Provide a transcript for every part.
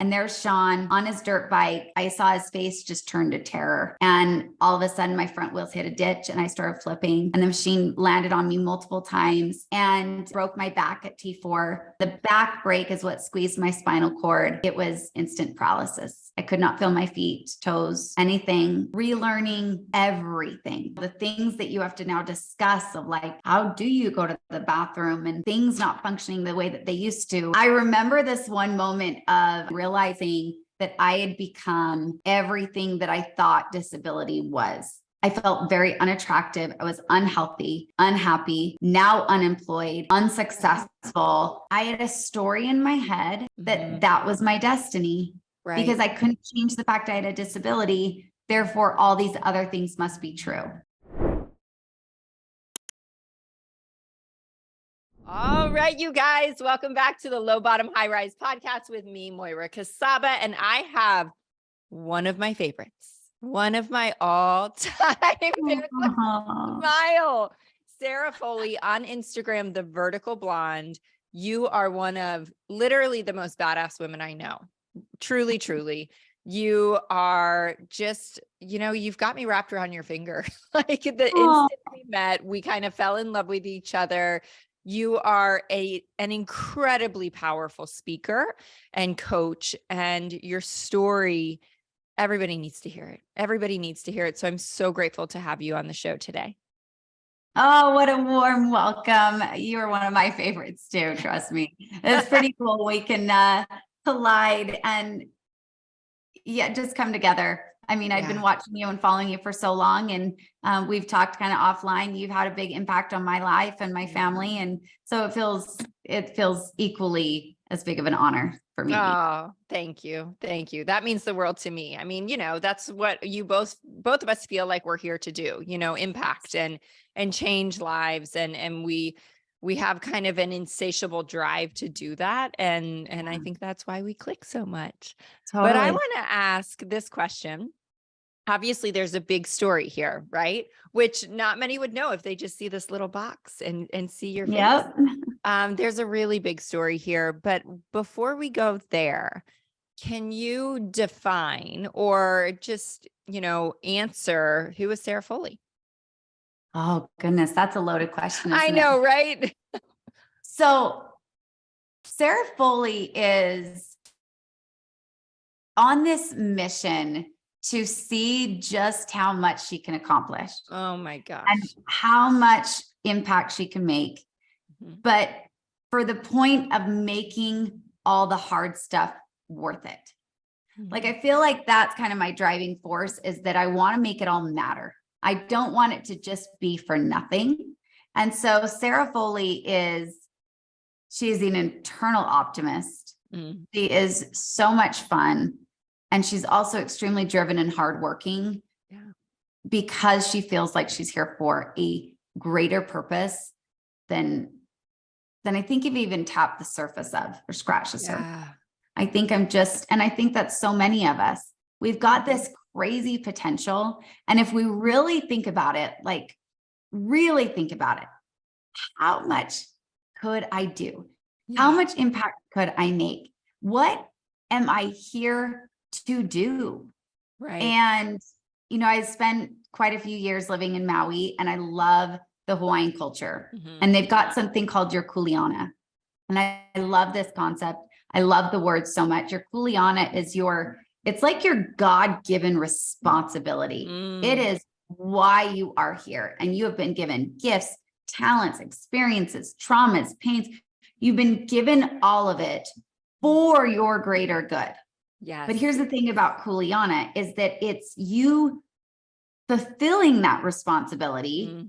And there's Sean on his dirt bike. I saw his face just turn to terror. And all of a sudden my front wheels hit a ditch and I started flipping and the machine landed on me multiple times and broke my back at T4. The back break is what squeezed my spinal cord. It was instant paralysis. I could not feel my feet, toes, anything, relearning everything. The things that you have to now discuss of like, how do you go to the bathroom and things not functioning the way that they used to. I remember this one moment of realizing that I had become everything that I thought disability was. I felt very unattractive. I was unhealthy, unhappy, now unemployed, unsuccessful. I had a story in my head that that was my destiny. Right. Because I couldn't change the fact I had a disability. Therefore, all these other things must be true. All right, you guys, welcome back to the Low Bottom High Rise podcast with me, Moira Kucaba, and I have one of my favorites, one of my all-time favorites, smile, Sarah Foley on Instagram, The Vertical Blonde. You are one of literally the most badass women I know. Truly, truly. You are just, you've got me wrapped around your finger. Like the instant we met, we kind of fell in love with each other. You are an incredibly powerful speaker and coach, and your story, everybody needs to hear it. Everybody needs to hear it. So I'm so grateful to have you on the show today. Oh, what a warm welcome. You are one of my favorites too. Trust me. It's pretty cool. We can collide and just come together. I mean, I've been watching you and following you for so long, and we've talked kind of offline. You've had a big impact on my life and my family. And so it feels equally as big of an honor for me. Oh, thank you. Thank you. That means the world to me. I mean, that's what you both of us feel like we're here to do, impact and change lives. And we have kind of an insatiable drive to do that. And I think that's why we click so much. Totally. But I want to ask this question. Obviously, there's a big story here, right? Which not many would know if they just see this little box and see your face. Yep. There's a really big story here. But before we go there, can you define or just, answer who is Sarah Foley? Oh, goodness. That's a loaded question. I know, right? So Sarah Foley is on this mission to see just how much she can accomplish. Oh my gosh. And how much impact she can make. Mm-hmm. But for the point of making all the hard stuff worth it. Mm-hmm. Like, I feel like that's kind of my driving force, is that I want to make it all matter. I don't want it to just be for nothing. And so Sarah Foley she's an eternal optimist. Mm. She is so much fun. And she's also extremely driven and hardworking because she feels like she's here for a greater purpose than I think you've even tapped the surface of or scratched the surface. I think I think that's so many of us. We've got this crazy potential. And if we really think about it, how much could I do? Yeah. How much impact could I make? What am I here to do? Right. And, I spent quite a few years living in Maui, and I love the Hawaiian culture. Mm-hmm. And they've got something called your kuleana. And I love this concept. I love the word so much. Your kuleana is it's like your God-given responsibility. Mm. It is why you are here. And you have been given gifts, talents, experiences, traumas, pains. You've been given all of it for your greater good. Yes. But here's the thing about kuleana is that it's you fulfilling that responsibility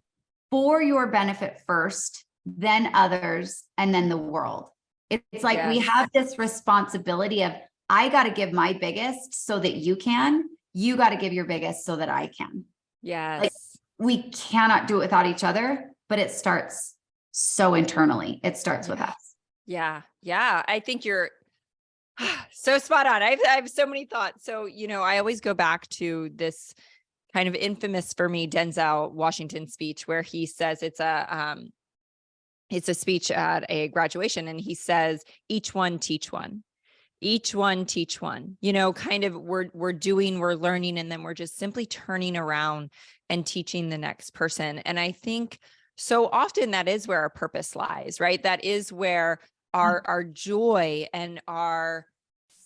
for your benefit first, then others, and then the world. It's like we have this responsibility of, I got to give my biggest so that you got to give your biggest so that I can. Yes. Like, we cannot do it without each other, but it starts so internally. It starts with us. Yeah. Yeah. I think you're so spot on. I have so many thoughts. So, I always go back to this kind of infamous for me, Denzel Washington speech, where he says it's a speech at a graduation. And he says, each one teach one. each one teach one, kind of we're learning, and then we're just simply turning around and teaching the next person. And I think so often that is where our purpose lies, right? That is where our joy and our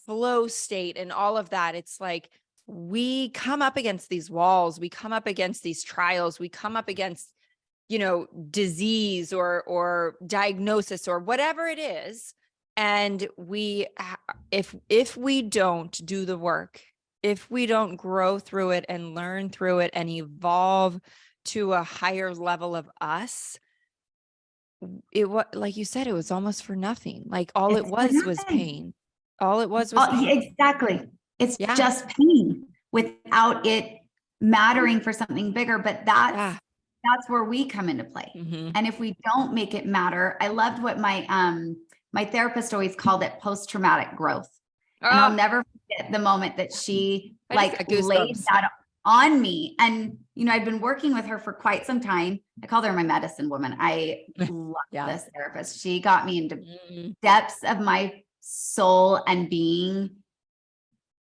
flow state and all of that. It's like we come up against these walls, we come up against these trials, we come up against, disease or diagnosis or whatever it is. And if we don't do the work, if we don't grow through it and learn through it and evolve to a higher level of us, it was, like you said, it was almost for nothing. Like all it was pain. All it was pain. Exactly. It's just pain without it mattering for something bigger. But that's where we come into play. Mm-hmm. And if we don't make it matter, I loved what my therapist always called it post-traumatic growth. Oh. And I'll never forget the moment that she laid that on me. And, I'd been working with her for quite some time. I called her my medicine woman. I love this therapist. She got me into depths of my soul and being.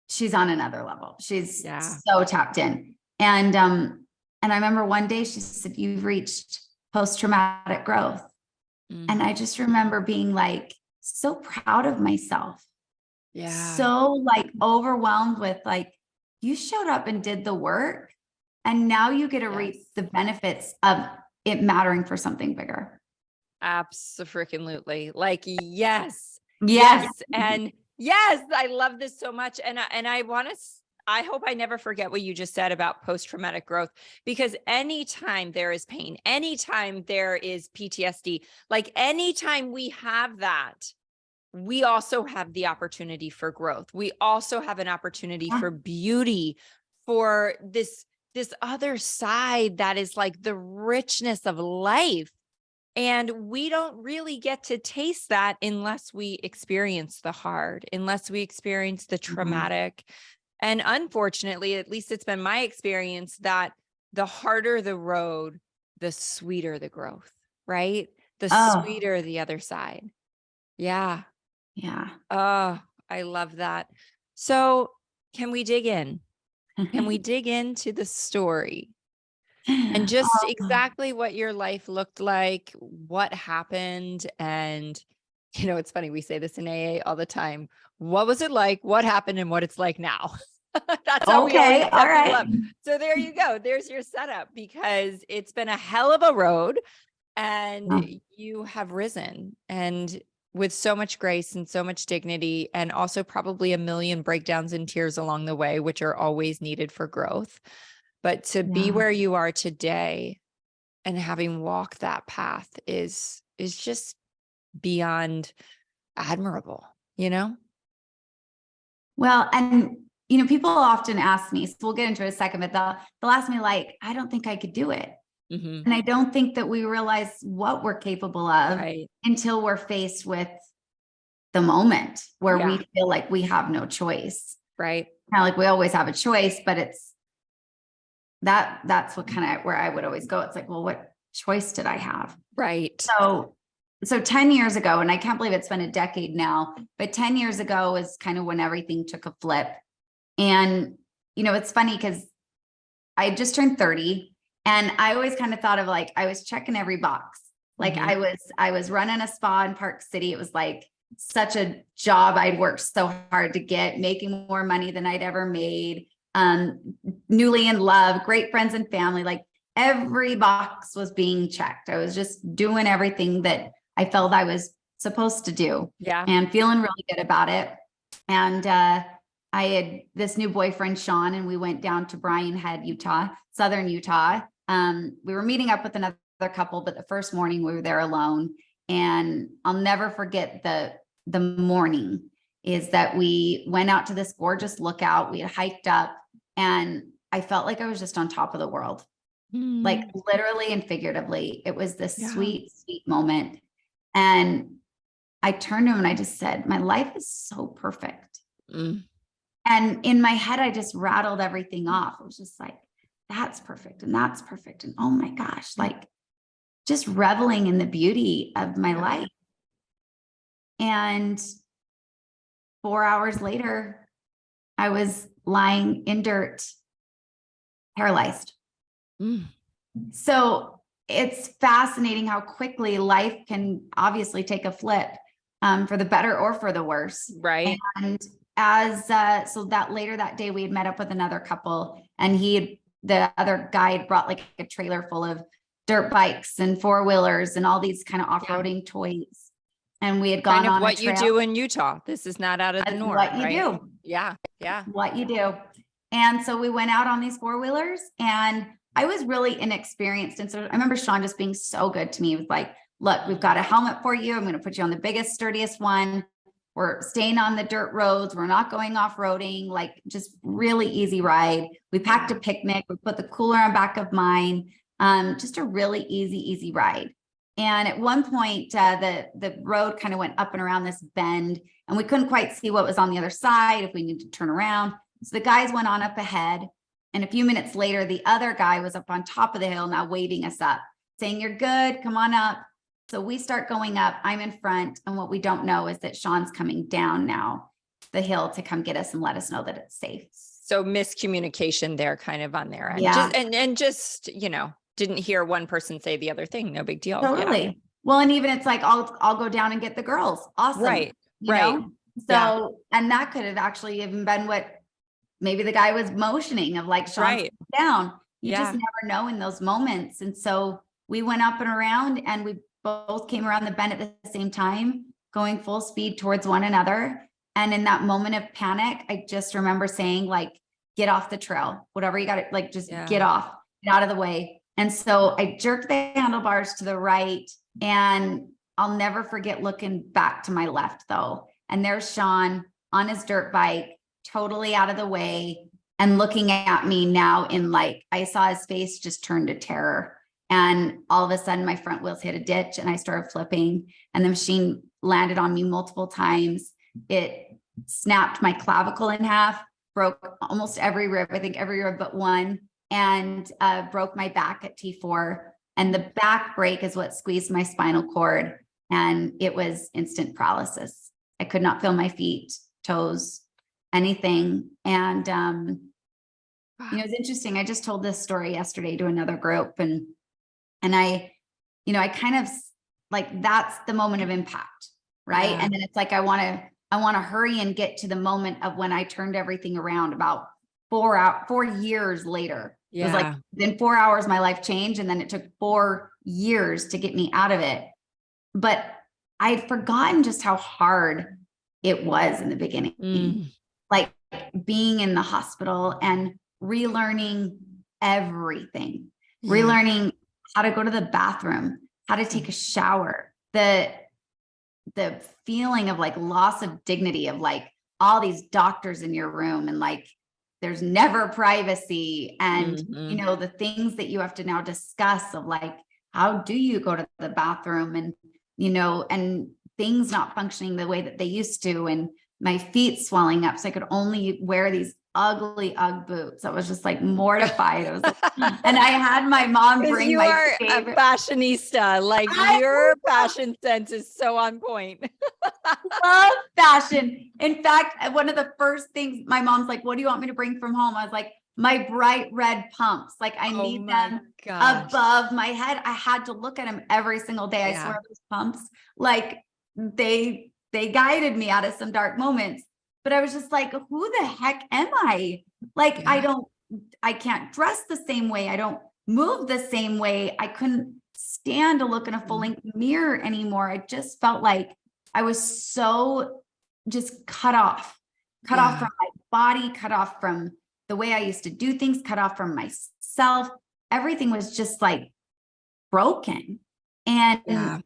She's on another level. She's so tapped in. And I remember one day she said, "You've reached post-traumatic growth." Mm-hmm. And I just remember being like, so proud of myself. Yeah. So like overwhelmed with like, you showed up and did the work, and now you get to reap the benefits of it mattering for something bigger. Absolutely. Like, yes. And yes, I love this so much. And I hope I never forget what you just said about post-traumatic growth, because anytime there is pain, anytime there is PTSD, like anytime we have that, we also have the opportunity for growth. We also have an opportunity for beauty, for this other side that is like the richness of life. And we don't really get to taste that unless we experience the hard, unless we experience the traumatic. And unfortunately, at least it's been my experience, that the harder the road, the sweeter the growth, right? The sweeter the other side. Yeah. Yeah. Oh, I love that. So can we dig in? Can we dig into the story and just exactly what your life looked like, what happened? And, it's funny, we say this in AA all the time. What was it like? What happened? And what it's like now? That's how we always set people up. So there you go. There's your setup, because it's been a hell of a road, and you have risen, and with so much grace and so much dignity, and also probably a million breakdowns and tears along the way, which are always needed for growth. But to be where you are today and having walked that path is just beyond admirable, Well, and people often ask me, so we'll get into it in a second, but they'll ask me like, I don't think I could do it. Mm-hmm. And I don't think that we realize what we're capable of until we're faced with the moment where we feel like we have no choice. Right. Kind of like we always have a choice, but it's that's what kind of where I would always go. It's like, well, what choice did I have? Right. So 10 years ago, and I can't believe it's been a decade now, but 10 years ago was kind of when everything took a flip. And, it's funny because I had just turned 30, and I always kind of thought of like, I was checking every box. Like I was running a spa in Park City. It was like such a job I'd worked so hard to get, making more money than I'd ever made. Newly in love, great friends and family, like every box was being checked. I was just doing everything that I felt I was supposed to do. Yeah. And feeling really good about it. And, I had this new boyfriend, Sean, and we went down to Bryan Head, Utah, Southern Utah. We were meeting up with another couple, but the first morning we were there alone. And I'll never forget the morning is that we went out to this gorgeous lookout. We had hiked up, and I felt like I was just on top of the world, like literally and figuratively. It was this sweet, sweet moment. And I turned to him and I just said, my life is so perfect. And in my head, I just rattled everything off. It was just like, that's perfect. And that's perfect. And oh my gosh, like just reveling in the beauty of my life. And 4 hours later, I was lying in dirt, paralyzed. So it's fascinating how quickly life can obviously take a flip, for the better or for the worse. Right. And so that later that day, we had met up with another couple, and the other guy had brought like a trailer full of dirt bikes and four-wheelers and all these kind of off-roading toys. And we had gone kind of on what a trail. you do in Utah. This is not out of the norm. What you right? do. Yeah. Yeah. What you do. And so we went out on these four-wheelers, and I was really inexperienced. And so I remember Sean just being so good to me. He was like, look, we've got a helmet for you. I'm going to put you on the biggest, sturdiest one. We're staying on the dirt roads. We're not going off-roading, like just really easy ride. We packed a picnic. We put the cooler on back of mine. Just a really easy ride. And at one point, the road kind of went up and around this bend, and we couldn't quite see what was on the other side, if we needed to turn around. So the guys went on up ahead. And a few minutes later, the other guy was up on top of the hill now waving us up, saying, you're good, come on up. So we start going up, I'm in front. And what we don't know is that Sean's coming down now the hill to come get us and let us know that it's safe. So miscommunication there kind of on their end. Yeah. Just, didn't hear one person say the other thing. No big deal. Totally. Yeah. Well, and even it's like, I'll go down and get the girls. Awesome. Right. You know? So, and that could have actually even been what maybe the guy was motioning of like, Sean's down. You just never know in those moments. And so we went up and around, and we both came around the bend at the same time, going full speed towards one another. And in that moment of panic, I just remember saying, like, get off the trail, whatever you got to, like, just get off, get out of the way. And so I jerked the handlebars to the right, and I'll never forget looking back to my left though. And there's Sean on his dirt bike, totally out of the way, and looking at me now in like, I saw his face just turn to terror. And all of a sudden my front wheels hit a ditch, and I started flipping, and the machine landed on me multiple times. It snapped my clavicle in half, broke almost every rib, I think every rib but one, and broke my back at T4. And the back break is what squeezed my spinal cord, and it was instant paralysis. I could not feel my feet, toes, anything. And it's interesting. I just told this story yesterday to another group, and I kind of like, that's the moment of impact, right? And then it's like, I want to hurry and get to the moment of when I turned everything around about 4 years later. It was like, in 4 hours, my life changed. And then it took 4 years to get me out of it. But I'd forgotten just how hard it was in the beginning, like being in the hospital and relearning everything, relearning how to go to the bathroom, how to take a shower, the feeling of like loss of dignity of like all these doctors in your room, and like, there's never privacy, and, the things that you have to now discuss of like, how do you go to the bathroom, and, and things not functioning the way that they used to, and my feet swelling up. So I could only wear these ugly Ugg boots. I was just like mortified. I was like, and I had my mom bring my favorite. A fashionista. Like, your fashion sense is so on point. Love fashion. In fact, one of the first things my mom's like, what do you want me to bring from home? I was like, my bright red pumps. Like, I need them above my head. I had to look at them every single day. I swear, those pumps, like they guided me out of some dark moments. But I was just like, who the heck am I? Like, I can't dress the same way. I don't move the same way. I couldn't stand to look in a full length mirror anymore. I just felt like I was so just cut off from my body, cut off from the way I used to do things, cut off from myself. Everything was just like broken. And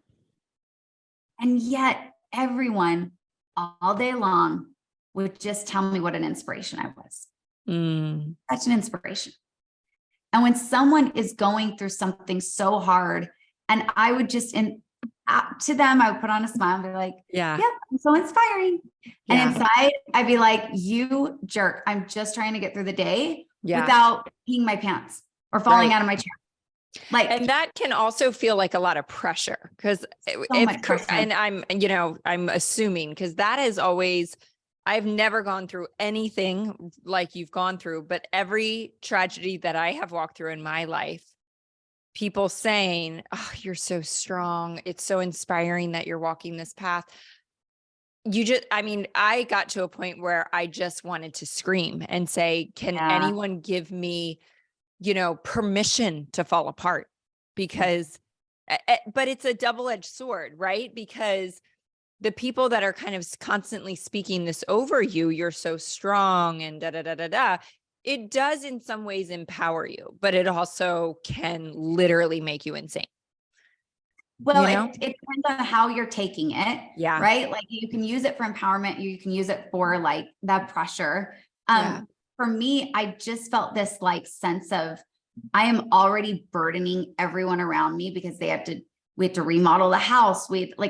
yet everyone all day long would just tell me what an inspiration I was. Such an inspiration. And when someone is going through something so hard, and I would just, to them, I would put on a smile and be like, I'm so inspiring. And inside I'd be like, you jerk. I'm just trying to get through the day without peeing my pants or falling out of my chair. Like, and that can also feel like a lot of pressure, because and I'm assuming, because that is always, I've never gone through anything like you've gone through, but every tragedy that I have walked through in my life, people saying, "Oh, you're so strong. It's so inspiring that you're walking this path." I got to a point where I just wanted to scream and say, can anyone give me, permission to fall apart? Because, but it's a double-edged sword, right? Because the people that are kind of constantly speaking this over you, you're so strong and da, da, da, da, da. It does in some ways empower you, but it also can literally make you insane. Well, it depends on how you're taking it. Yeah. Right. Like you can use it for empowerment. You can use it for like that pressure. For me, I just felt this like sense of I am already burdening everyone around me because we had to remodel the house.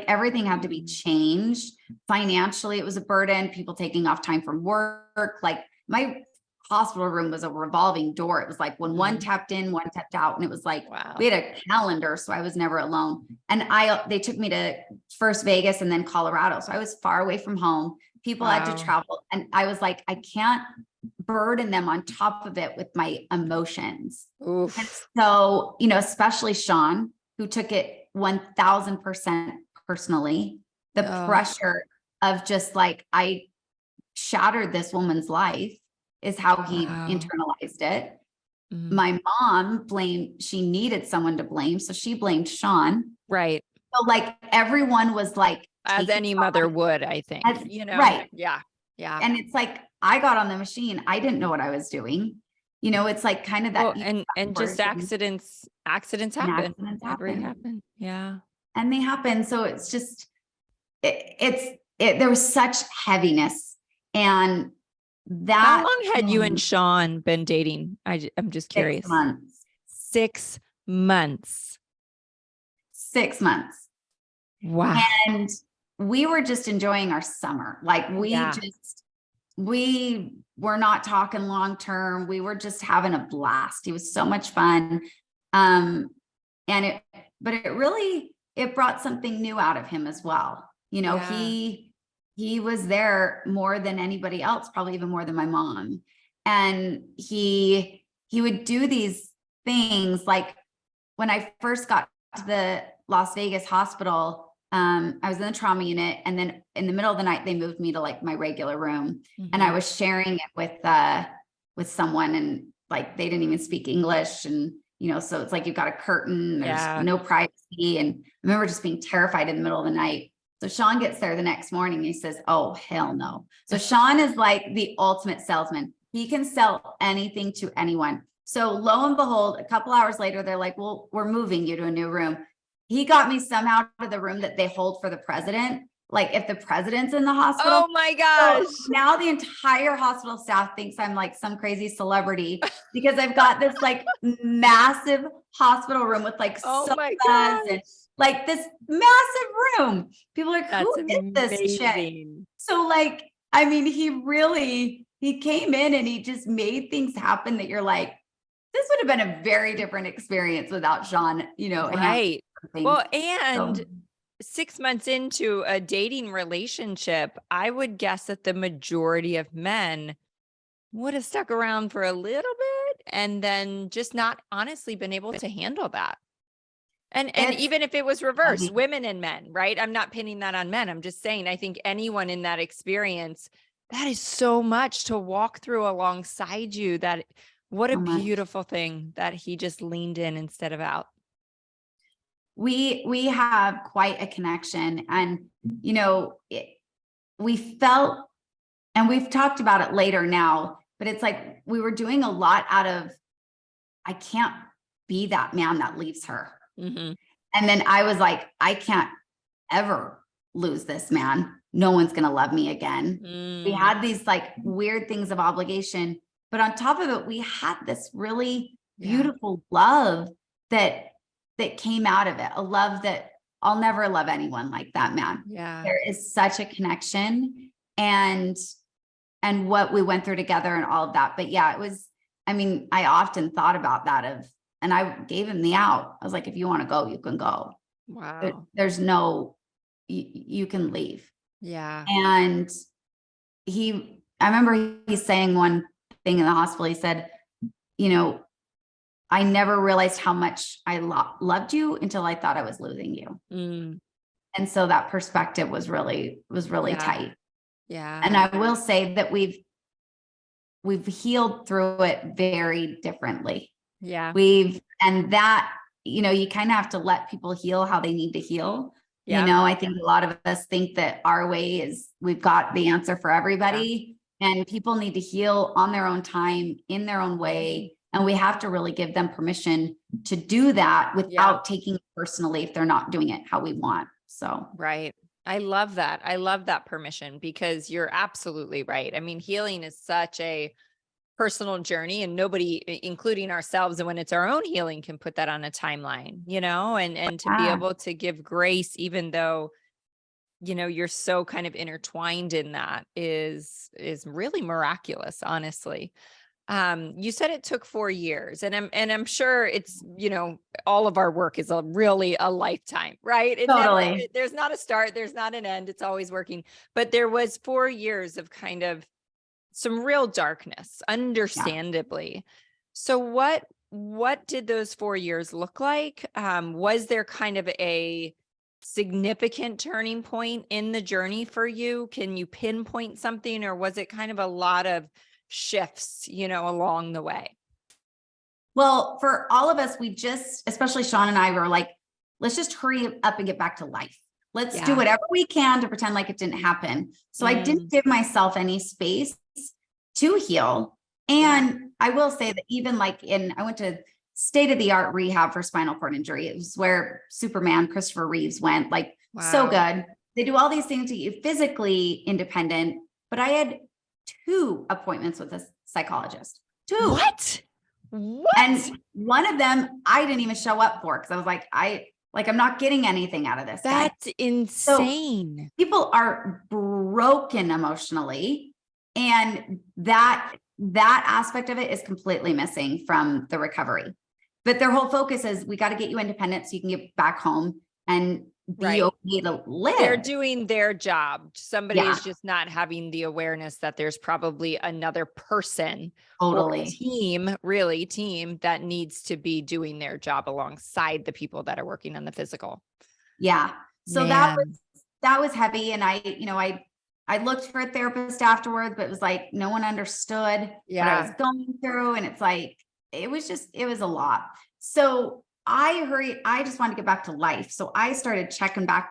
Everything had to be changed. Financially, it was a burden. People taking off time from work. Like my hospital room was a revolving door. It was like when one tapped in, one tapped out. And it was like, we had a calendar. So I was never alone. And they took me to first Vegas and then Colorado. So I was far away from home. People had to travel. And I was like, I can't burden them on top of it with my emotions. Oof. And so, especially Sean, who took it 1000% personally, the pressure of just like, I shattered this woman's life is how he internalized it. My mom she needed someone to blame. So she blamed Sean. Right. So like everyone was like, as any mother would, I think, right. Yeah. Yeah. And it's like, I got on the machine. I didn't know what I was doing. It's like kind of that. And just accidents happen. Happen. Yeah. And they happen. So it's just, there was such heaviness. And how long had you and Sean been dating? I'm just curious. 6 months. 6 months. 6 months. Wow. And we were just enjoying our summer. Like we were not talking long-term. We were just having a blast. He was so much fun. But it brought something new out of him as well. He was there more than anybody else, probably even more than my mom. And he would do these things. Like when I first got to the Las Vegas hospital, I was in the trauma unit. And then in the middle of the night, they moved me to like my regular room. And I was sharing it with someone, and like, they didn't even speak English. And, so it's like, you've got a curtain, there's no privacy. And I remember just being terrified in the middle of the night. So Sean gets there the next morning and he says, "Oh, hell no." So Sean is like the ultimate salesman. He can sell anything to anyone. So lo and behold, a couple hours later, they're like, "Well, we're moving you to a new room." He got me somehow to the room that they hold for the president. Like if the president's in the hospital. Oh my gosh. So now the entire hospital staff thinks I'm like some crazy celebrity because I've got this like massive hospital room with like sofas and like this massive room. People are like, who is this chick? So like, I mean, he came in and he just made things happen that you're like, this would have been a very different experience without Sean, Right. Well, and 6 months into a dating relationship, I would guess that the majority of men would have stuck around for a little bit and then just not honestly been able to handle that. And even if it was reversed, women and men, right? I'm not pinning that on men. I'm just saying, I think anyone in that experience, that is so much to walk through alongside you. What a beautiful thing that he just leaned in instead of out. We have quite a connection, and, we felt, and we've talked about it later now, but it's like, we were doing a lot out of, I can't be that man that leaves her. And then I was like, I can't ever lose this man. No one's going to love me again. We had these like weird things of obligation, but on top of it, we had this really beautiful love that came out of it. A love that I'll never love anyone like that man. Yeah. There is such a connection and what we went through together and all of that. But yeah, it was, I often thought about that and I gave him the out. I was like, if you want to go, you can go. Wow. There's no, you can leave. Yeah. And I remember he's saying one thing in the hospital. He said, I never realized how much I loved you until I thought I was losing you. Mm. And so that perspective was really tight. Yeah. And I will say that we've healed through it very differently. Yeah. And that, you kind of have to let people heal how they need to heal. Yeah. I think a lot of us think that our way is, we've got the answer for everybody, and people need to heal on their own time, in their own way. And we have to really give them permission to do that without taking it personally if they're not doing it how we want. So, right. I love that. I love that permission, because you're absolutely right. I mean, healing is such a personal journey, and nobody, including ourselves, and when it's our own healing, can put that on a timeline, and to be able to give grace, even though, you're so kind of intertwined in that, is really miraculous, honestly. You said it took 4 years, and I'm sure it's, all of our work is really a lifetime, right? Totally. There's not a start, there's not an end. It's always working. But there was 4 years of kind of some real darkness, understandably. So what did those 4 years look like? Was there kind of a significant turning point in the journey for you? Can you pinpoint something, or was it kind of a lot of shifts, along the way? Well, for all of us, especially Sean and I, were like, let's just hurry up and get back to life. Let's do whatever we can to pretend like it didn't happen. So I didn't give myself any space to heal. And I will say that even I went to state-of-the-art rehab for spinal cord injury. It was where Superman, Christopher Reeves, went, so good. They do all these things to get you physically independent, but I had 2 appointments with a psychologist. 2. What? And one of them I didn't even show up for, because I was like, I'm not getting anything out of this. That's insane. So people are broken emotionally, and that aspect of it is completely missing from the recovery. But their whole focus is, we got to get you independent so you can get back home and be okay to live. They're doing their job. Somebody is just not having the awareness that there's probably another person, totally, or team that needs to be doing their job alongside the people that are working on the physical. Yeah. So that was heavy. And I looked for a therapist afterwards, but it was like, no one understood what I was going through. And it's like, it was a lot. So I just wanted to get back to life. So I started checking back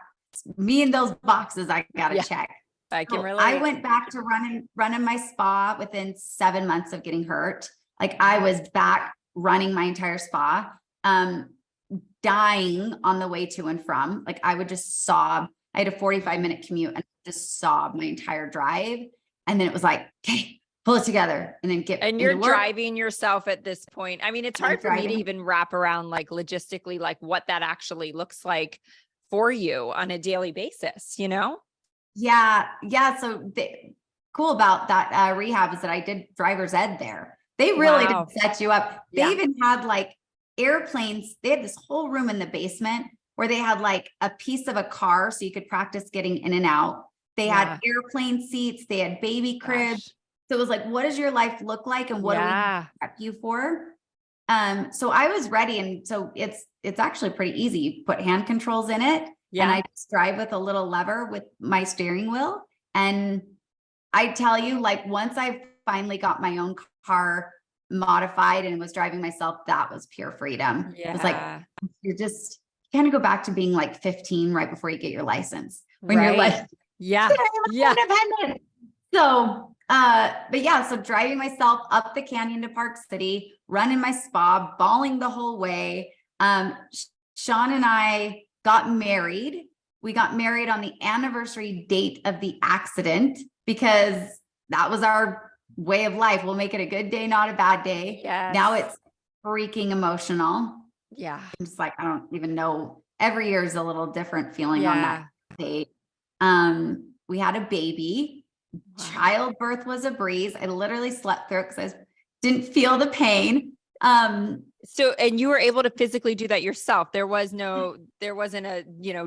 me and those boxes I got to check. I can relate. I went back to running my spa within 7 months of getting hurt. I was back running my entire spa, dying on the way to and from. I would just sob. I had a 45-minute commute and just sob my entire drive. And then it was like, okay, pull it together and then get. And you're driving yourself at this point. I mean, it's hard for me to even wrap around logistically, what that actually looks like for you on a daily basis, Yeah. So cool about that rehab is that I did driver's ed there. They really did set you up. They even had airplanes. They had this whole room in the basement where they had a piece of a car so you could practice getting in and out. They had airplane seats. They had baby cribs. So it was what does your life look like, and what do we prep you for? So I was ready. And so it's actually pretty easy. You put hand controls in it, and I just drive with a little lever with my steering wheel. And I tell you, once I finally got my own car modified and was driving myself, that was pure freedom. It was you kind of go back to being 15 right before you get your license, when you're independent. So, so driving myself up the canyon to Park City, running my spa, bawling the whole way. Sean and I got married. We got married on the anniversary date of the accident, because that was our way of life. We'll make it a good day, not a bad day. Yes. Now it's freaking emotional. Yeah. I'm just I don't even know. Every year is a little different feeling on that date. We had a baby. Wow. Childbirth was a breeze. I literally slept through it because I didn't feel the pain. So, and you were able to physically do that yourself. There wasn't a,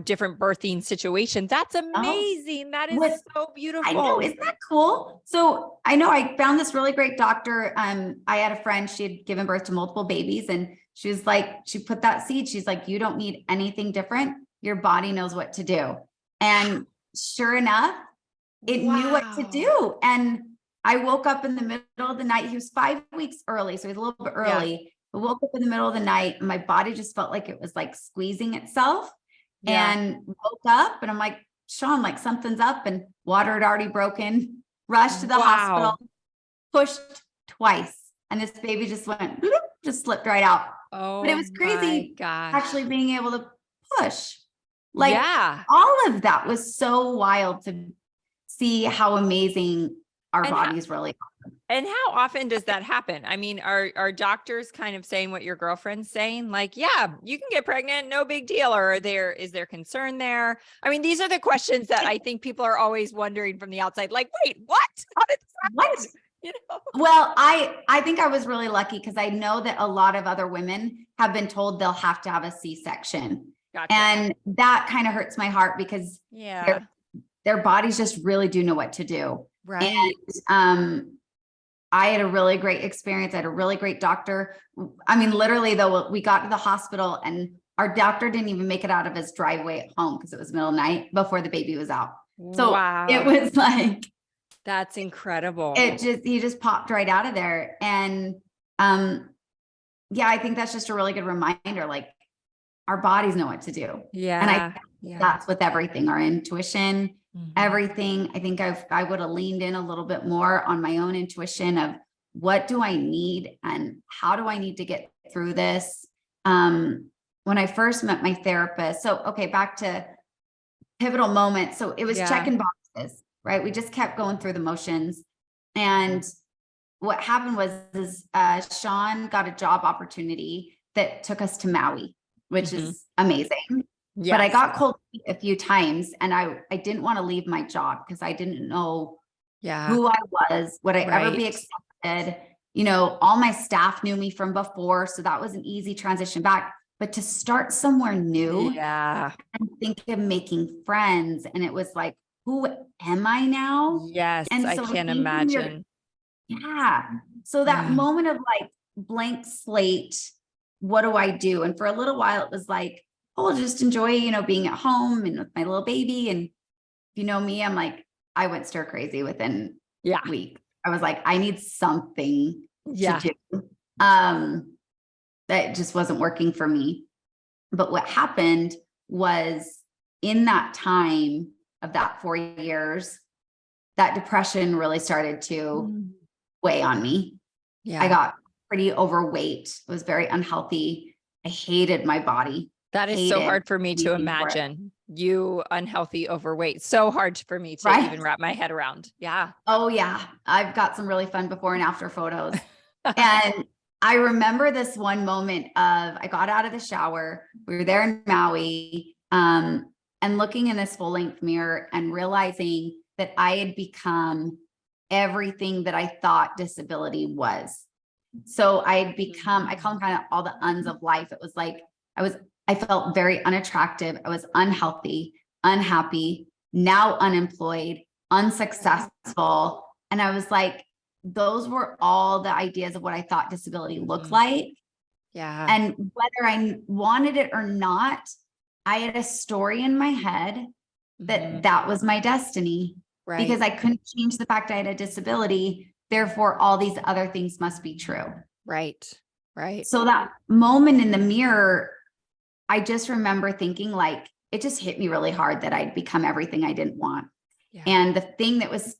different birthing situation. That's amazing. That is so beautiful. I know. Isn't that cool? So I know I found this really great doctor. I had a friend, she had given birth to multiple babies, and she was like, she put that seed. She's like, you don't need anything different. Your body knows what to do. And sure enough, it knew what to do. And I woke up in the middle of the night. He was 5 weeks early, so he was a little bit early. Yeah. I woke up in the middle of the night and my body just felt like it was like squeezing itself, and woke up and I'm like, Sean, like something's up, and water had already broken, rushed to the hospital, pushed twice. And this baby just went, just slipped right out. Oh, but it was crazy actually being able to push. Like all of that was so wild to see how amazing our bodies really are. And how often does that happen? I mean, are doctors kind of saying what your girlfriend's saying? Like, yeah, you can get pregnant, no big deal. Or is there concern there? I mean, these are the questions that I think people are always wondering from the outside. Like, wait, what? How did this happen? Well, I think I was really lucky because I know that a lot of other women have been told they'll have to have a C-section. Gotcha. And that kind of hurts my heart because their bodies just really do know what to do. Right. And I had a really great experience. I had a really great doctor. I mean, literally though, we got to the hospital and our doctor didn't even make it out of his driveway at home because it was middle of the night before the baby was out. So it was like, that's incredible. He just popped right out of there. And I think that's just a really good reminder. Like our bodies know what to do. Yeah. And that's with everything, our intuition, everything. I think I would have leaned in a little bit more on my own intuition of what do I need and how do I need to get through this? When I first met my therapist, back to pivotal moment. So it was checking boxes, right? We just kept going through the motions. And what happened was Sean got a job opportunity that took us to Maui, which is amazing. Yes. But I got cold feet a few times and I didn't want to leave my job because I didn't know who I was, would I ever be accepted? All my staff knew me from before. So that was an easy transition back. But to start somewhere new and think of making friends. And it was like, who am I now? Yes, and so I can't imagine. So that moment of like blank slate, what do I do? And for a little while, it was like, I'll just enjoy, being at home and with my little baby. And if you know me, I'm like, I went stir crazy within a week. I was like, I need something to do. That just wasn't working for me. But what happened was in that time of that 4 years, that depression really started to weigh on me. I got pretty overweight. It was very unhealthy. I hated my body. That is so hard for me to imagine. You unhealthy, overweight. So hard for me to even wrap my head around. Yeah. Oh yeah. I've got some really fun before and after photos. And I remember this one moment of, I got out of the shower. We were there in Maui, and looking in this full length mirror and realizing that I had become everything that I thought disability was. So I had become, I call them kind of all the uns of life. It was like, I felt very unattractive. I was unhealthy, unhappy, now unemployed, unsuccessful. And I was like, those were all the ideas of what I thought disability looked like. Yeah. And whether I wanted it or not, I had a story in my head that was my destiny, because I couldn't change the fact I had a disability. Therefore, all these other things must be true. Right. So that moment in the mirror, I just remember thinking like, it just hit me really hard that I'd become everything I didn't want. Yeah. And the thing that was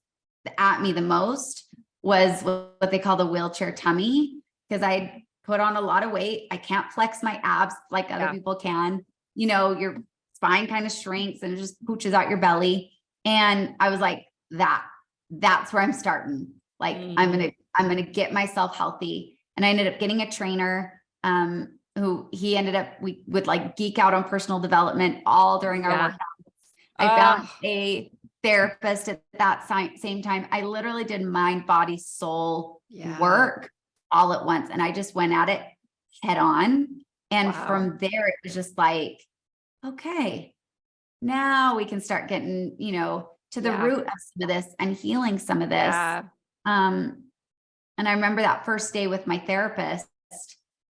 at me the most was what they call the wheelchair tummy, because I put on a lot of weight. I can't flex my abs like other people can. Your spine kind of shrinks and it just pooches out your belly. And I was like, that's where I'm starting. Like, I'm going to get myself healthy. And I ended up getting a trainer, who he ended up, we would like geek out on personal development all during our workouts. I found a therapist at that same time. I literally did mind, body, soul work all at once. And I just went at it head on. And Wow. from there, it was just like, okay, now we can start getting, to the root of some of this and healing some of this. Yeah. And I remember that first day with my therapist,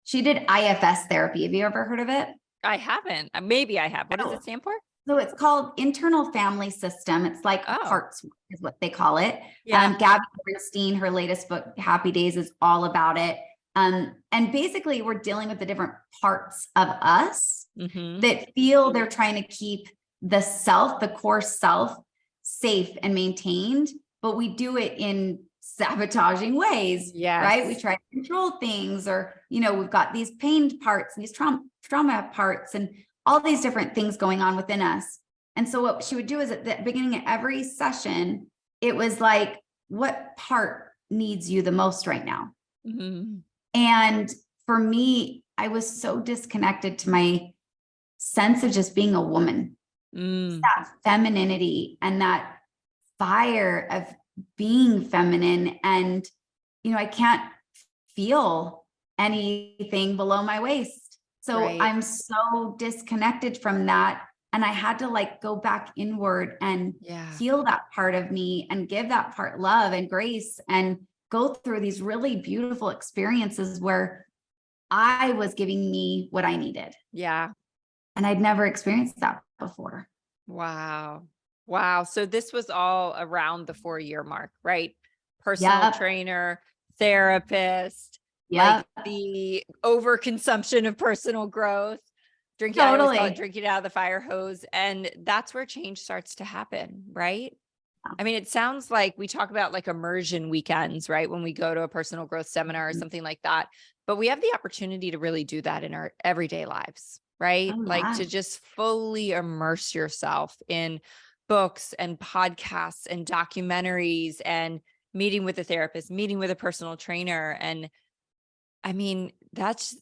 she did IFS therapy. Have you ever heard of it? I haven't. Maybe I have. What does it stand for? So it's called internal family system. It's like parts is what they call it. Yeah. Gabby Bernstein, her latest book, Happy Days, is all about it. And basically we're dealing with the different parts of us that feel they're trying to keep the core self safe and maintained, but we do it in sabotaging ways, right? We try to control things, or, we've got these pain parts and these trauma parts and all these different things going on within us. And so what she would do is at the beginning of every session, it was like, what part needs you the most right now? And for me, I was so disconnected to my sense of just being a woman, that femininity and that fire of being feminine. And, I can't feel anything below my waist. So I'm so disconnected from that. And I had to go back inward and heal that part of me and give that part love and grace and go through these really beautiful experiences where I was giving me what I needed. Yeah. And I'd never experienced that before. Wow. Wow. So this was all around the 4-year mark, right? Personal trainer, therapist, like the overconsumption of personal growth, drinking out of the fire hose. And that's where change starts to happen, right? I mean, it sounds like we talk about like immersion weekends, right? When we go to a personal growth seminar or something like that, but we have the opportunity to really do that in our everyday lives, right? Like to just fully immerse yourself in books and podcasts and documentaries and meeting with a therapist, meeting with a personal trainer. And I mean, that's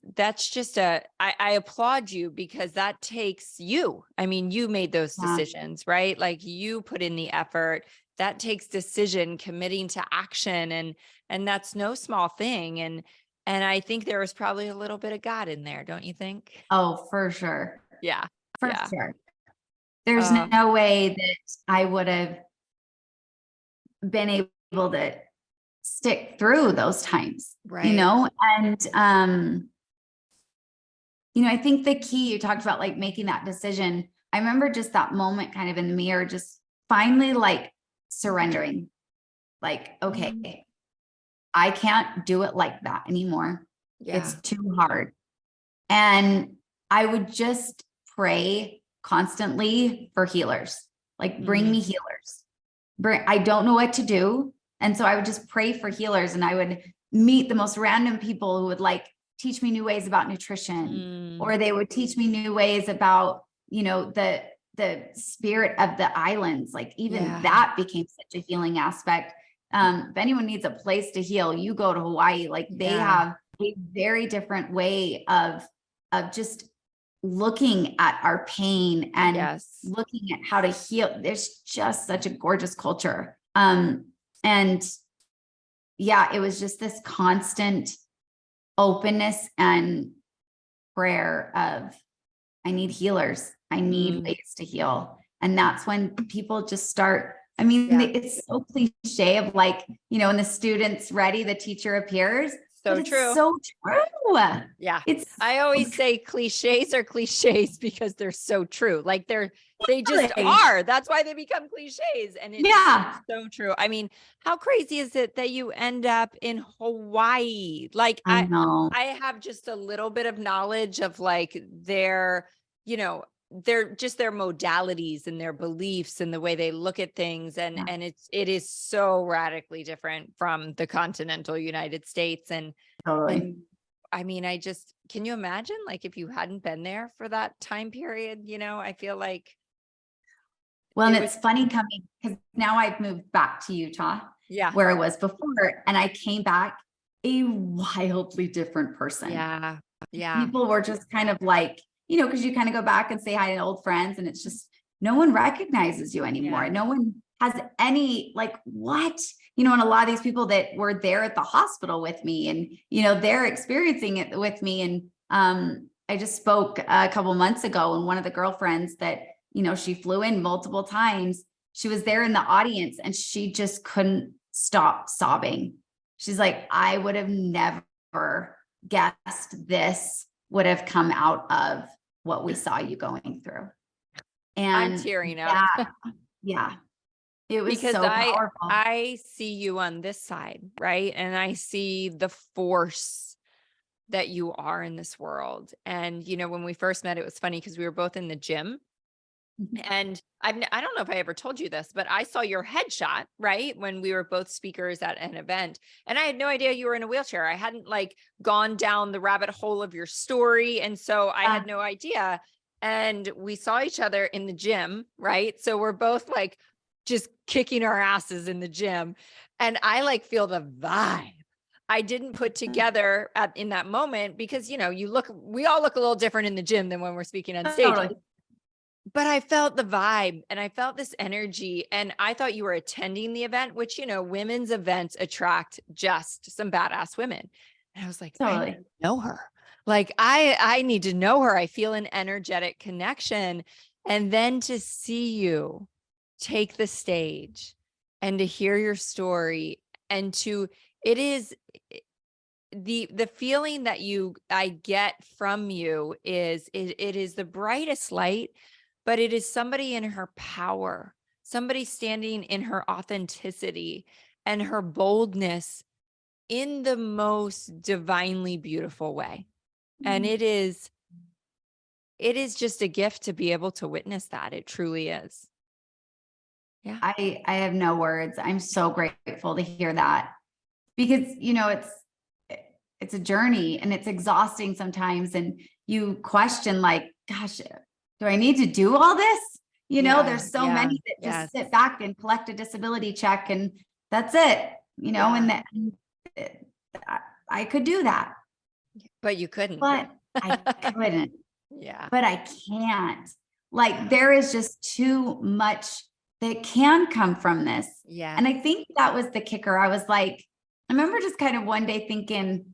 just I applaud you, because that takes you. I mean, you made those decisions, right? Like you put in the effort. That takes decision, committing to action. And that's no small thing. And I think there was probably a little bit of God in there, don't you think? Oh, for sure. Yeah. For sure. There's no way that I would have been able to stick through those times, right? And, I think the key, you talked about making that decision. I remember just that moment kind of in the mirror, just finally surrendering, okay, I can't do it like that anymore. It's too hard. And I would just pray constantly for healers, bring me healers. I don't know what to do. And so I would just pray for healers, and I would meet the most random people who would teach me new ways about nutrition, or they would teach me new ways about, the spirit of the islands. Even that became such a healing aspect. If anyone needs a place to heal, you go to Hawaii. They have a very different way of just looking at our pain and looking at how to heal. There's just such a gorgeous culture. And it was just this constant openness and prayer of, I need healers. I need ways to heal. And that's when people just start. I mean, it's so cliche of when the student's ready, the teacher appears. So true. So true. Yeah. I always say cliches are cliches because they're so true. They just are. That's why they become cliches. And it's so true. I mean, how crazy is it that you end up in Hawaii? I know. I have just a little bit of knowledge of their, they're just their modalities and their beliefs and the way they look at things. And it is so radically different from the continental United States. And I mean, can you imagine if you hadn't been there for that time period, I feel like. Well, and it's funny coming, because now I've moved back to Utah, where I was before, and I came back a wildly different person. Yeah. People were just kind of because you kind of go back and say hi to old friends, and it's just, no one recognizes you anymore. No one has any, what, and a lot of these people that were there at the hospital with me and, they're experiencing it with me. And I just spoke a couple months ago, and one of the girlfriends that, she flew in multiple times, she was there in the audience and she just couldn't stop sobbing. She's like, I would have never guessed this would have come out of what we saw you going through. And I'm tearing up. Yeah. It was Because so powerful. I see you on this side, right? And I see the force that you are in this world. And, when we first met, it was funny because we were both in the gym. And I don't know if I ever told you this, but I saw your headshot, right? When we were both speakers at an event, and I had no idea you were in a wheelchair. I hadn't gone down the rabbit hole of your story. And so I had no idea. And we saw each other in the gym, right? So we're both just kicking our asses in the gym. And I feel the vibe. I didn't put together in that moment because, we all look a little different in the gym than when we're speaking on stage. Totally. But I felt the vibe and I felt this energy, and I thought you were attending the event, which, women's events attract just some badass women. And I was like, Totally. I need to know her. I need to know her. I feel an energetic connection. And then to see you take the stage and to hear your story and it is the feeling that I get from you is it is the brightest light, but it is somebody in her power, somebody standing in her authenticity and her boldness in the most divinely beautiful way. And it is just a gift to be able to witness that. It truly is. Yeah. I have no words. I'm so grateful to hear that, because, it's a journey and it's exhausting sometimes. And you question gosh, do I need to do all this? There's so many that just sit back and collect a disability check and that's it, and I could do that. But you couldn't. But I couldn't. Yeah. But I can't. There is just too much that can come from this. Yeah. And I think that was the kicker. I was I remember just kind of one day thinking,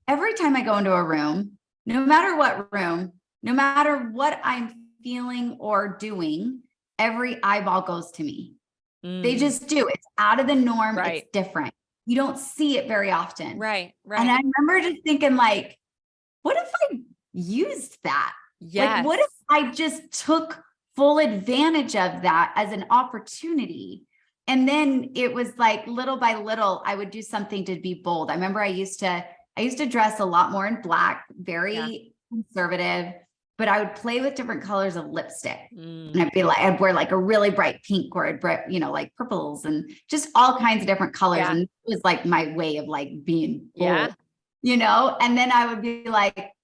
every time I go into a room, no matter what I'm feeling or doing, every eyeball goes to me. They just do. It's out of the norm. Right. It's different. You don't see it very often. Right. And I remember just thinking what if I used that? Yes. What if I just took full advantage of that as an opportunity? And then it was little by little, I would do something to be bold. I remember I used to dress a lot more in black, very conservative, but I would play with different colors of lipstick. And I'd wear a really bright pink or purples and just all kinds of different colors. And it was my way of being bold, and then I would be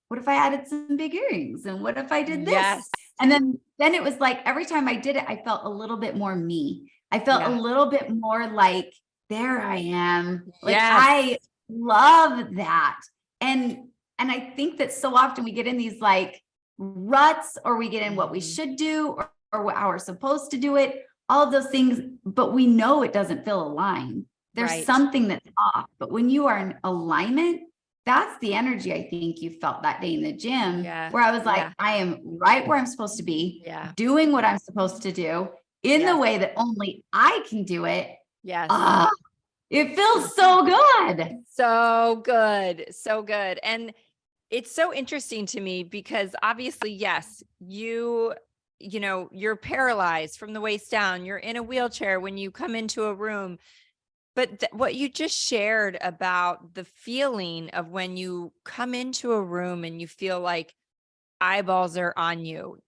what if I added some big earrings? And what if I did this? Yes. And then it was every time I did it, I felt a little bit more me. I felt a little bit more there I am. I love that. And I think that so often we get in these ruts, or we get in what we should do or how we're supposed to do it, all of those things, but we know it doesn't feel aligned. There's something that's off. But when you are in alignment, that's the energy I think you felt that day in the gym, where I was I am right where I'm supposed to be, doing what I'm supposed to do in the way that only I can do it. Yes. It feels so good. So good. So good. And it's so interesting to me because obviously, yes, you're paralyzed from the waist down. You're in a wheelchair when you come into a room. But what you just shared about the feeling of when you come into a room and you feel like eyeballs are on you.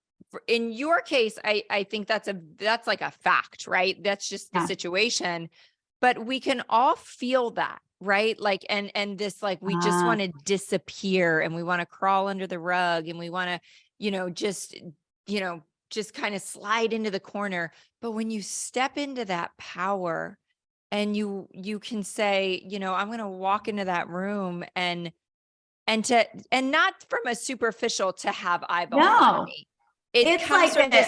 In your case, I think that's a fact, right? That's just the situation. But we can all feel that, right? And this, we just want to disappear and we want to crawl under the rug and we want to, just kind of slide into the corner. But when you step into that power and you can say, I'm going to walk into that room and not from a superficial to have eyeballs on me. It comes from this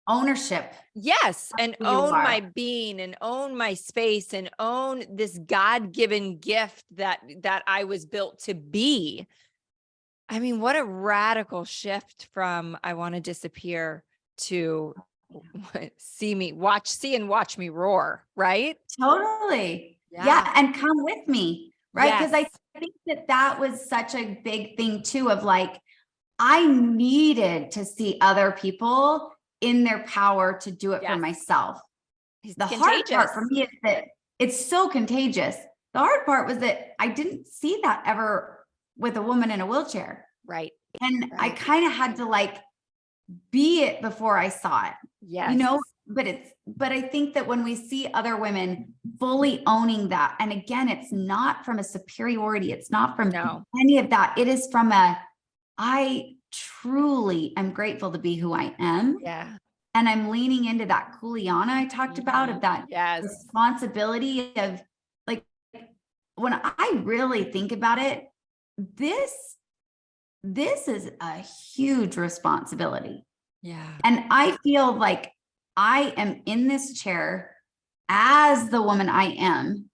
ownership. Yes. And Who you own are. my being and own my space and own this God-given gift that I was built to be. I mean, what a radical shift from I want to disappear to see and watch me roar, right? Totally. Yeah. Yeah. And come with me. Right. Because I Yes. think that was such a big thing too, of like, I needed to see other people in their power to do it for Yes. myself. It's The hard part for contagious. me is that it's so contagious. The hard part was that I didn't see that ever with a woman in a wheelchair. Right. And I Right. kind of had to like be it before I saw it, Yes. you know, but I think that when we see other women fully owning that, and again, it's not from a superiority, it's not from No. any of that. It is from I truly am grateful to be who I am. Yeah. And I'm leaning into that Kuliana I talked about, of that Yes. responsibility of like, when I really think about it, this is a huge responsibility. Yeah. And I feel like I am in this chair as the woman I am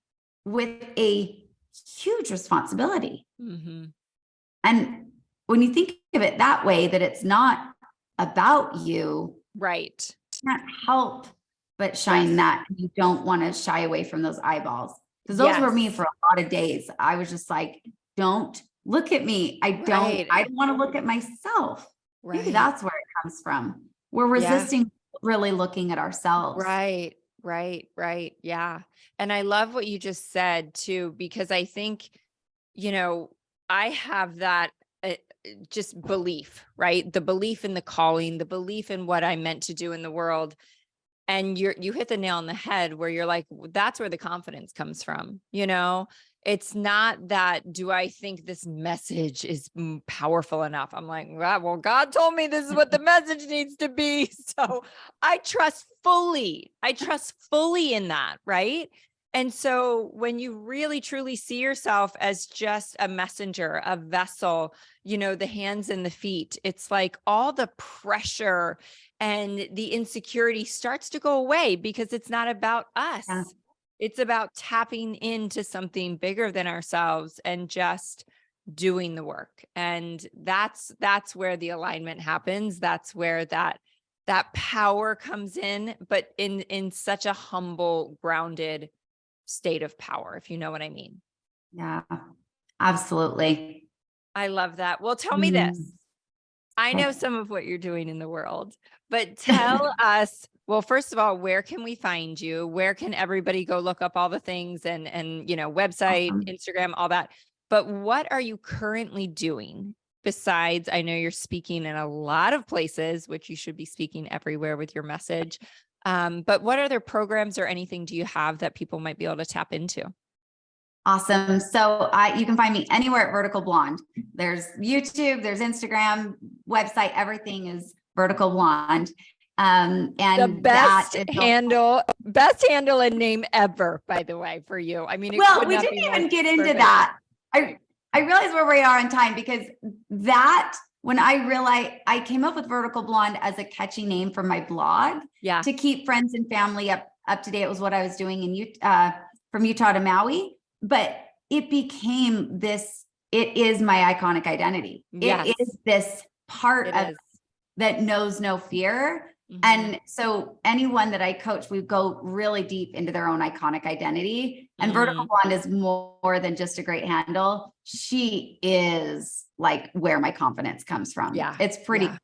with a huge responsibility. Mm-hmm. And when you think of it that way, that it's not about you, Right. you can't help but shine that. You don't want to shy away from those eyeballs. Because those were me for a lot of days. I was just like, don't look at me. I don't want to look at myself. Right. Maybe that's where it comes from. We're resisting really looking at ourselves. Right. Yeah. And I love what you just said too, because I think, I have that just belief, right? The belief in the calling, the belief in what I'm meant to do in the world. And you hit the nail on the head where you're like, that's where the confidence comes from. It's not that, do I think this message is powerful enough? I'm like, well, God told me this is what the message needs to be. So I trust fully in that. Right. And so when you really truly see yourself as just a messenger, a vessel, the hands and the feet, it's like all the pressure and the insecurity starts to go away, because it's not about us. Yeah. It's about tapping into something bigger than ourselves and just doing the work. And that's where the alignment happens. That's where that power comes in, but in such a humble, grounded state of power, if you know what I mean. Yeah, absolutely. I love that. Well, tell me this. I know some of what you're doing in the world, but tell us, well, first of all, where can we find you? Where can everybody go look up all the things and website, Instagram, all that. But what are you currently doing besides, I know you're speaking in a lot of places, which you should be speaking everywhere with your message. But what other programs or anything do you have that people might be able to tap into? Awesome. So you can find me anywhere at Vertical Blonde. There's YouTube, there's Instagram, website, everything is Vertical Blonde. And the best handle and name ever, by the way, for you. I mean, well, we didn't even get into that. I realized where we are on time, because when I realized I came up with Vertical Blonde as a catchy name for my blog, to keep friends and family up to date. It was what I was doing from Utah to Maui. But it became this, it is my iconic identity. Yes. It is this part that knows no fear. Mm-hmm. And so anyone that I coach, we go really deep into their own iconic identity. And Vertical Blonde is more than just a great handle. She is like where my confidence comes from. Yeah. It's pretty cool.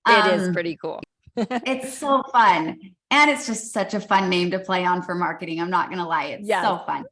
It is pretty cool. It's so fun. And it's just such a fun name to play on for marketing. I'm not going to lie. It's so fun.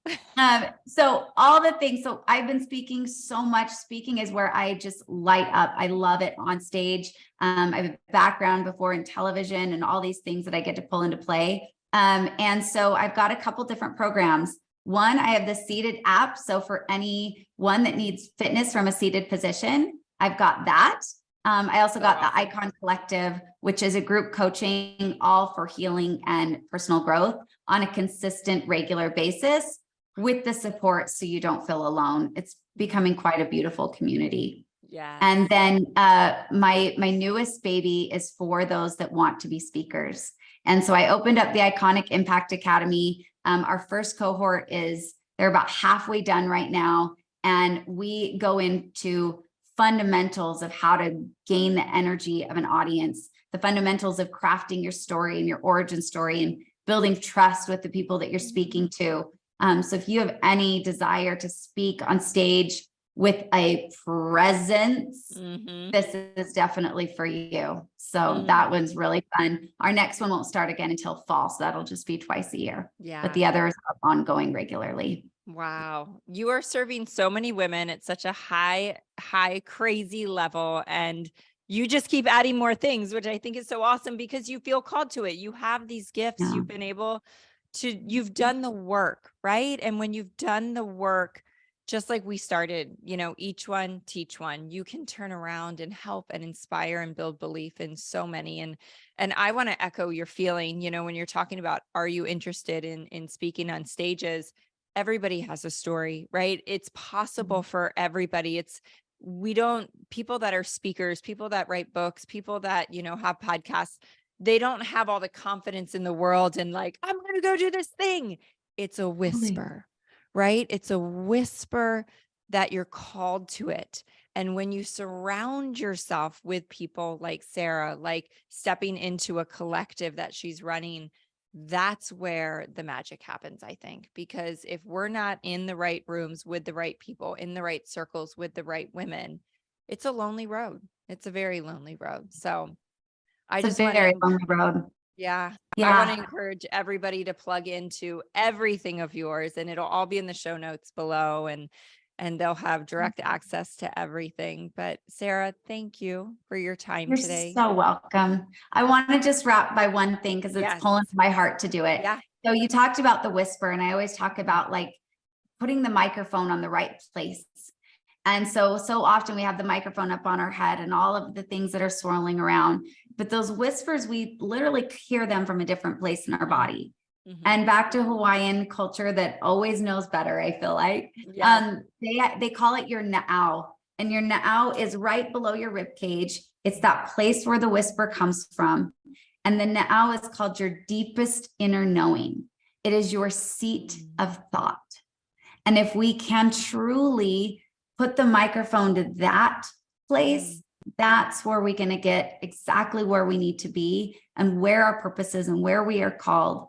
So all the things. So I've been speaking so much. Speaking is where I just light up. I love it on stage. I have a background before in television and all these things that I get to pull into play. And so I've got a couple different programs. One, I have the seated app. So for anyone that needs fitness from a seated position, I've got that. I also got the Icon Collective, which is a group coaching all for healing and personal growth on a consistent, regular basis with the support so you don't feel alone. It's becoming quite a beautiful community. Yeah. And then my newest baby is for those that want to be speakers. And so I opened up the Iconic Impact Academy. Our first cohort they're about halfway done right now. And we go into fundamentals of how to gain the energy of an audience, the fundamentals of crafting your story and your origin story and building trust with the people that you're speaking to. So if you have any desire to speak on stage with a presence, this is definitely for you. So that one's really fun. Our next one won't start again until fall. So that'll just be twice a year. Yeah. But the others are ongoing regularly. Wow. You are serving so many women at such a high, crazy level. And you just keep adding more things, which I think is so awesome because you feel called to it. You have these gifts. Yeah. You've been able to, you've done the work, right? And when you've done the work, just like we started, each one teach one, you can turn around and help and inspire and build belief in so many. And I want to echo your feeling, when you're talking about, are you interested in speaking on stages? Everybody has a story, right? It's possible for everybody. People that are speakers, people that write books, people that, have podcasts, they don't have all the confidence in the world and like, I'm going to go do this thing. It's a whisper, right? It's a whisper that you're called to it. And when you surround yourself with people like Sarah, like stepping into a collective that she's running, that's where the magic happens, I think, because if we're not in the right rooms with the right people, in the right circles with the right women, it's a lonely road. It's a very lonely road. So It's a very lonely road. Yeah. I want to encourage everybody to plug into everything of yours, and it'll all be in the show notes below, and they'll have direct access to everything. But Sarah, thank you for your time today. You're so welcome. I want to just wrap by one thing because it's pulling my heart to do it. Yeah. So you talked about the whisper, and I always talk about like putting the microphone on the right place. And so often we have the microphone up on our head and all of the things that are swirling around, but those whispers, we literally hear them from a different place in our body. And back to Hawaiian culture that always knows better, I feel like. They call it your na'au, and your na'au is right below your rib cage. It's that place where the whisper comes from. And the na'au is called your deepest inner knowing. It is your seat of thought. And if we can truly put the microphone to that place, that's where we're going to get exactly where we need to be and where our purpose is and where we are called.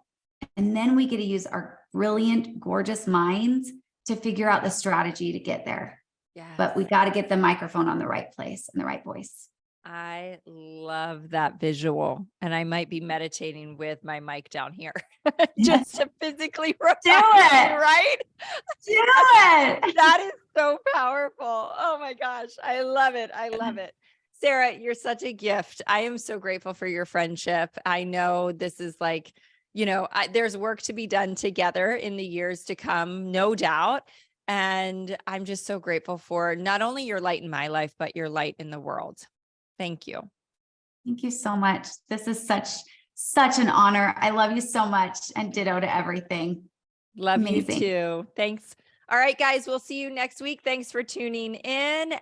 And then we get to use our brilliant, gorgeous minds to figure out the strategy to get there. Yes. But we got to get the microphone on the right place and the right voice. I love that visual. And I might be meditating with my mic down here just to physically do it, right? Do it. That is so powerful. Oh my gosh. I love it. I love it. Sarah, you're such a gift. I am so grateful for your friendship. I know this is like, there's work to be done together in the years to come, no doubt. And I'm just so grateful for not only your light in my life, but your light in the world. Thank you. Thank you so much. This is such an honor. I love you so much, and ditto to everything. Love you too. Thanks. All right, guys, we'll see you next week. Thanks for tuning in.